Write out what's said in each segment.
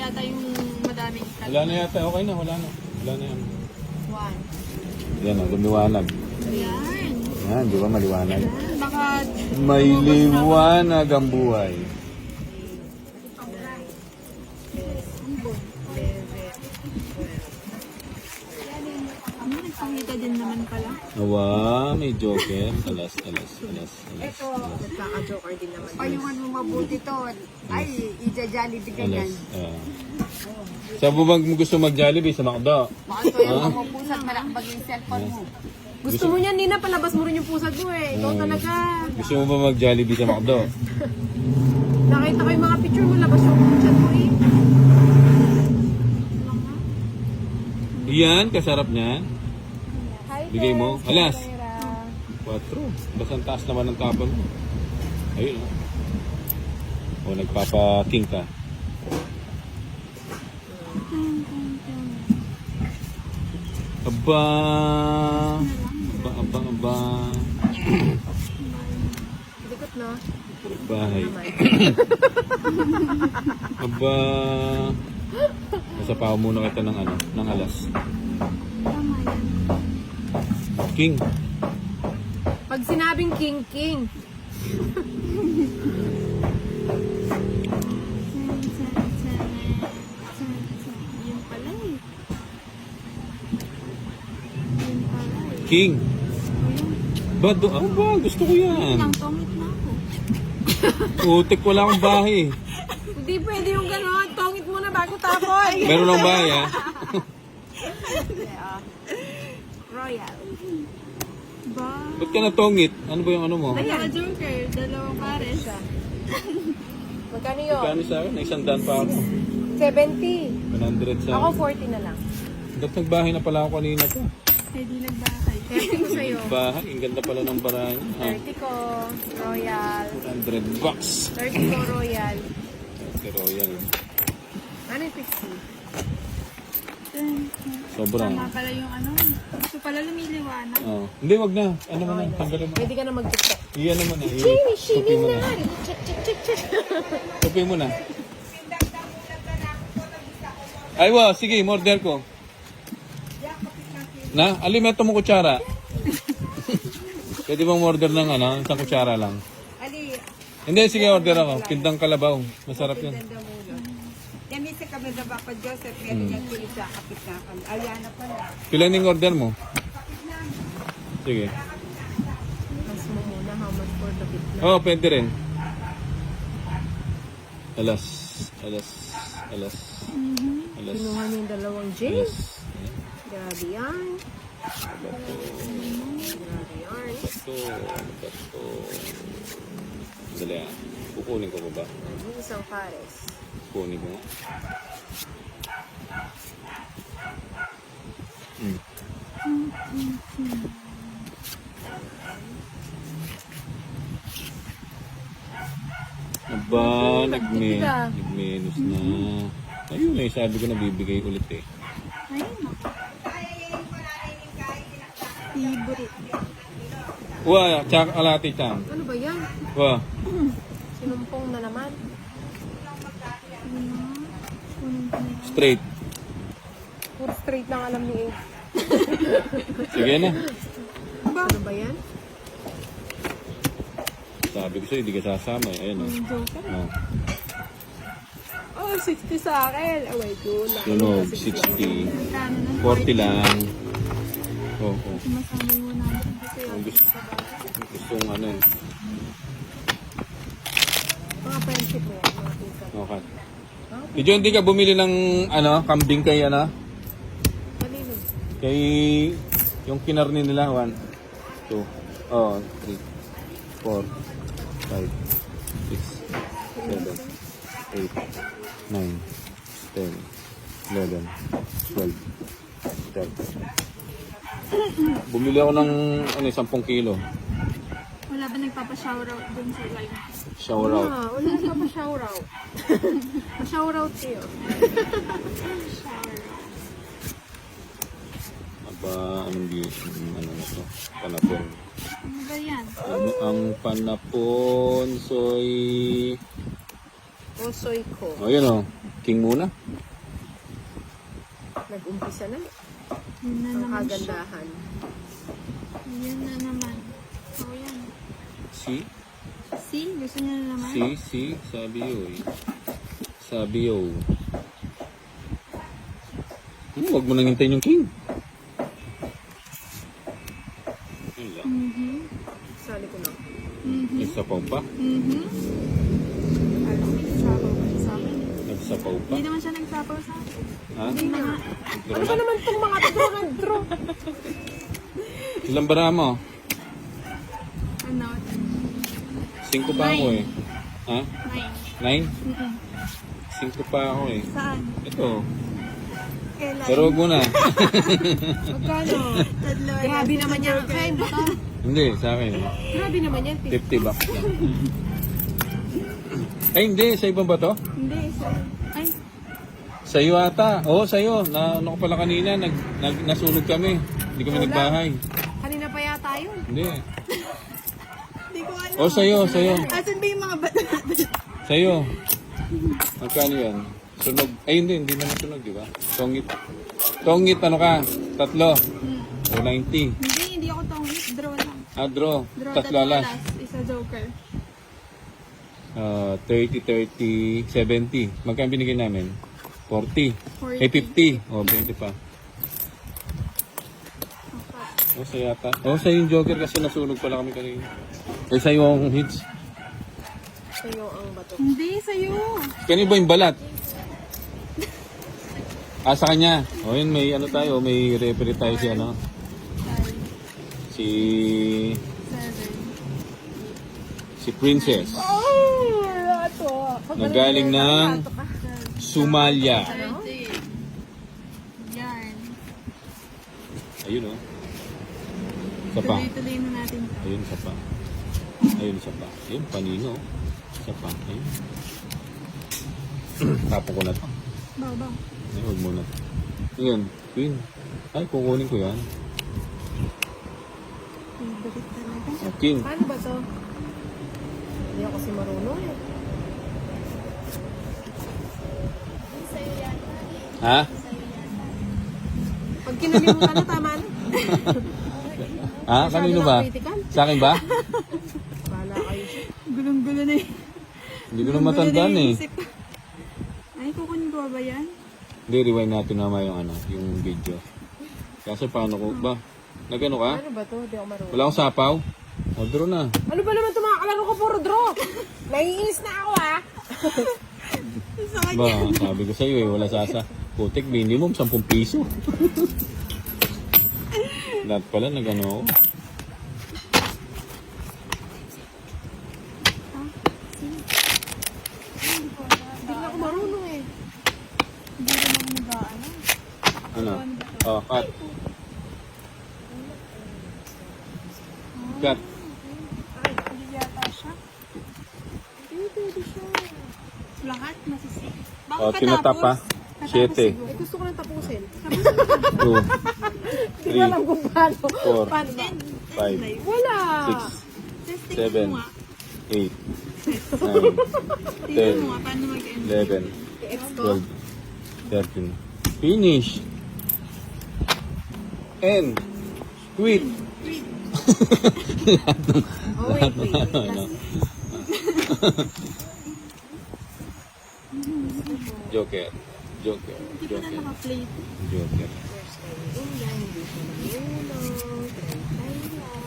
yata yung madaming tag. Wala na yata. Okay na, wala na. Wala na yan. 1. Yan, lumiwanag. Yan. Yan, di ba maliwanag? Baka May liwanag ang buhay. nagpakita din naman pala. Awa, may joker. Alas. Nagkaka-joker din naman. Payungan mo mabuti to. Ay, ija-jollibee ka Alas. yan. Sa bubag mo gusto mag-Jollibee sa McDo? Baka to yung mga pusat malakbag yung cellphone mo. Gusto mo niyan, Nina, palabas mo rin yung pusad mo eh. Ikaw talaga. Gusto mo ba mag-Jollibee sa McDo? Nakita ko yung mga picture mo, labas yung pusad mo eh. Yan, kasarap niyan. Hi, Bigay mo. Alas. Pera. 4. Basta ang taas naman ng tapon mo. Ayun o. O, nagpapa-king ka. Aba. Likot na. Bahay. Aba. Masapaw muna kita ng ng alas. King. Pag sinabing king. Yun pala eh. King. Ba, ano ba? Gusto ko yan. Ang tongit na ako. Utik, wala akong bahay. Hindi pwede yung gano'n. Tongit mo na bago tapoy. Meron akong bahay, ha? Royal. Ba? Ba't ka natongit? Ano ba yung ano mo? Ayan. Joker, dalawang pares. Magkano yun? Kano sa akin? Naisandaan pa ako. 70. 100 sa Ako akin. 40 na lang. Ba't nagbahay na pala ako kanina to? Pwede nagbahay. 30 ko sa'yo. Bahay, ang ganda pala ng barahan. 30 ko. Royal. 100 bucks. 30 ko Royal. Okay, Royal. Ano yung 60? Sobrang. Tama pala yung ano. Gusto pala lumiliwanag. Oh. Hindi, wag na. Ano mo na? Tanggalin mo. Pwede ka na mag-tiktok. Iyan naman eh. Shini, Tupi mo na. Check. Tupi mo na. Ay, wow. Sige, order ko. Na? Alimeto mo kutsara. Pwede bang order ng isang kutsara lang? Ali, Hindi, sige, order ako. Pindang kalabaw. Masarap yun. ganda mo lang. Yan isa kami sa Baka Joseph, meron yung kilig sa kapit na kami. Ayan na pala. Kailan yung order mo? Sige. Mas mo muna how much for the bit na. Oh, pwede rin. Alas. Kinuha niya yung dalawang J. Alas. Grabe yan. Grabe yan. Bato. Dali ah. Kukunin ko ba? Yung isang pares. Kukunin ko nga. Aba, nag-minus na. Ayun eh, sabi ko na bibigay ulit eh. Ayun. Favorite. Wah, tsak alati tang. Ano ba yan? Wah, Sinumpong na naman. straight. Puro straight lang alam ni Abe. Sige na. Ano ba yan? Sabi ko sa'yo, hindi ka sasama eh. Ayun oh. Joker. Oh. Oh, 60 sa akin. Oh my God. Sunog, 60. Kano na? 40 lang. Oo. Sumasama yung 100 kasi Ang gustong ano eh. Mga friendship mo yan. Mga pinsan. Okay. Medyo hindi ka bumili ng kambing kay Kanino? kay yung kinarni nila 1, 2, 3, 4, 5, 6, 7, 8, 9, 10, 11, 12, 13. Bumili ako ng 10 kilo. Wala ba nagpapa-shoutout dun sa live? Shower out. Ah, wala ka pa shoutout. Pa-shoutout kayo. Aba, anong ano na to? Panapon. Ano ba yan? Ang panapon, soy... Osoy ko. Oh, yun oh. King muna. Nag-umpisa na. Yun na Ang naman siya. kagandahan. Yun na naman. Oh, yan. Si, See? Gusto niya na naman? sabi yo eh. Sabi yo. Huwag mo nang hintayin yung king. Yun lang. Sali ko na. Nagsapaw pa. Alam mo, nagsapaw ka sa akin. Nagsapaw pa. Hindi naman siya nagsapaw sa akin. Ha? Hindi na nga. Ano ba naman itong mga draw? Ilang bara mo? Ano? 5 pa ako eh. Ha? 9? 9. 5 pa ako eh. Saan? Ito. Kailan? Pero huwag mo na. Magkano? Tatlo. Grabe naman yan. Kain ba ka? Hindi, sa akin. Grabe naman yan. 50 bucks lang. Ay, hindi. Sa iba ba to? Hindi, isa. Ay, Sa'yo ata. Oo, sa'yo. Ano ko pala kanina, nasunog kami. Hindi kami nagbahay. Kanina pa yata yun. Hindi. hindi ko alam. Oo, sa'yo. Asan ba yung mga bata natin? Sa'yo. Magkano yan? Sunog. Ay, hindi naman sunog, di ba? Tongit. Tongit, ano ka? 3. O, 90. Hindi ako tongit. Draw lang. Ah, draw. Draw, Tatlo alas. Isa joker. 30, 30, 70. Magkano binigay namin? 40. 40. Eh, 50. O, 20 pa. O, sa'yo ata. O, sa'yo yung joker kasi nasunog pala kami kanina. Eh, sa'yo ang hits. Sa'yo ang bato. Hindi, sa'yo. Kanino ba yung balat? Sa kanya. O, yun, may ano tayo, may referee tayo si ano. Si... 7. Si Princess. Oh, ato. Nagaling ng Somalia. 30. Yan. Ayun o. Isa pa. Tuloy-tuloy na natin to. Ayun, isa pa. Ayun, isa pa. Ayun, panino. Isa pa. Ayun. Tapon ko na to. Baw. Ay, huwag muna. Ayun, queen. Ay, kukunin ko yan. Favorite talaga. King. Paano ba to? Hindi ako kasi marunong eh. Ha? Pag kinalimutan na, tama na. Ha? Kanino ba? Critical. Sa akin ba? Bala kayo. Gulong-gulo na eh. Hindi ko na matandaan eh. Ay, kukunin ko ba yan? Hindi, rewind natin naman yung ano, yung video. Kasi paano ko ba? Nagano ka? Ano ba to? Hindi ako marunong. Wala akong sapaw? O, draw na. Ano ba naman itong mga kalaro ko? Puro draw. Naiinis na ako ah. Sa kanya. Ba, sabi ko sa'yo eh, wala sasa. Putik, minimum 10 piso. Lahat pala nagano ako. Hindi na ako marunong eh. Hindi rin ako nag-aano. Ano? Oh, cut. Cut. Hindi yata siya. Hindi, pwede siya. Lahat, masisip. Baka Oh, tinatap ha. 7, Eh, gusto ko nang tapusin. 2, Hindi ko alam kung paano. 4, Paano ba? 5, Wala. 6, Testing mo nga. 8, 9, Tingnan mo nga paano mag-end. 11, I-ex ko. 12, 13. Finish. End. Quit. Oh, wait. Ano? Joker. Joker. Hindi ko na Joker. naka-play. Joker. First time hindi siya marunong. Try lang.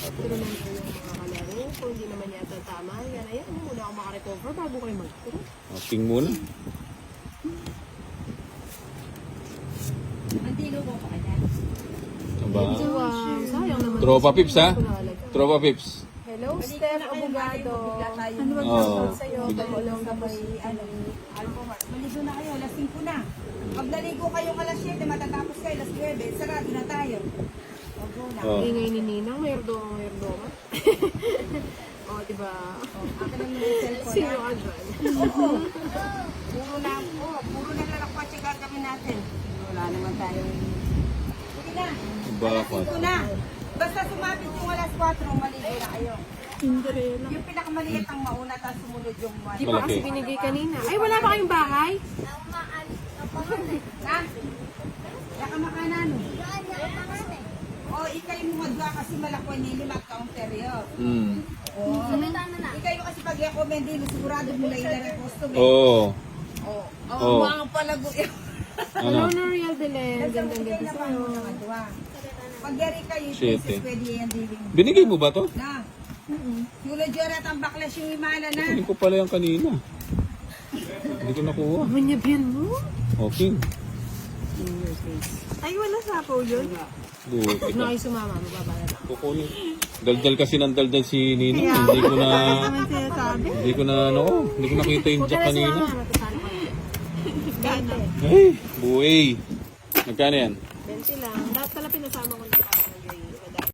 Pero naman yung mga kalaro, kung hindi naman yata tama, yan ayan, muna ako makarecover bago kayo mag-turo. King muna. Antigo ko pa kanya. Aba. Wow, sayang naman. Tropa pips ha? Tropa pips. Hello, Steph Abogado. Ano ba Oo. Sa'yo, Tulong sa may alcohol. Maligo na kayo, alas 5 na. Pag naligo kayong alas 7, matatapos kayo, alas 9, sarado na tayo. O, go na. Oh. Ingay ni Ninang, mayroong. O, diba? Akin ang mga cellphone. Sino ka dyan? Oo. Puro na lalakwat yung gagawin natin. Wala naman tayong... Sige na. Bakit? Ito na. Basta sumabit yung alas 4, maligo na kayo. Cinderella. Yung pinakamaliit ang mauna, tapos sumunod yung one. Di ba kasi Malaki. binigay kanina? Ay, wala pa kayong bahay? Ha? Kaya ka makanan. O, ikay mo madwa kasi malakwan nili mag-counter yun. Hmm. O, ikay mo kasi pag-recommend din, sigurado mo na ila-reposto. Oo. O, Oo. mga palago yun. Hello, Ano? L'Oreal de Len. Gandang Ikay ganda na sa'yo. mo naman dwa. Pag yari kayo, Shit, princess, eh. pwede yan din. Binigay mo ba to? Na. Yulo Joret ang baklas yung imala na. Hindi ko pala yung kanina. Hindi ko nakuha. Manyabyan mo? Okay. In your face. Ay, wala sa ako yun. Buti Huwag na ka. kayo sumama. Mababala na. Kukunin. Daldal kasi ng daldal si Nina. Hindi ko na... Naman sinasabi. Hindi ko na ano. Hindi ko nakita yung Huwag jack ka na kanina. sumama. Matatalo kayo. Dati. Ay, buhay. Magkano yan? 20 lang. Lahat pala pinasama ko na.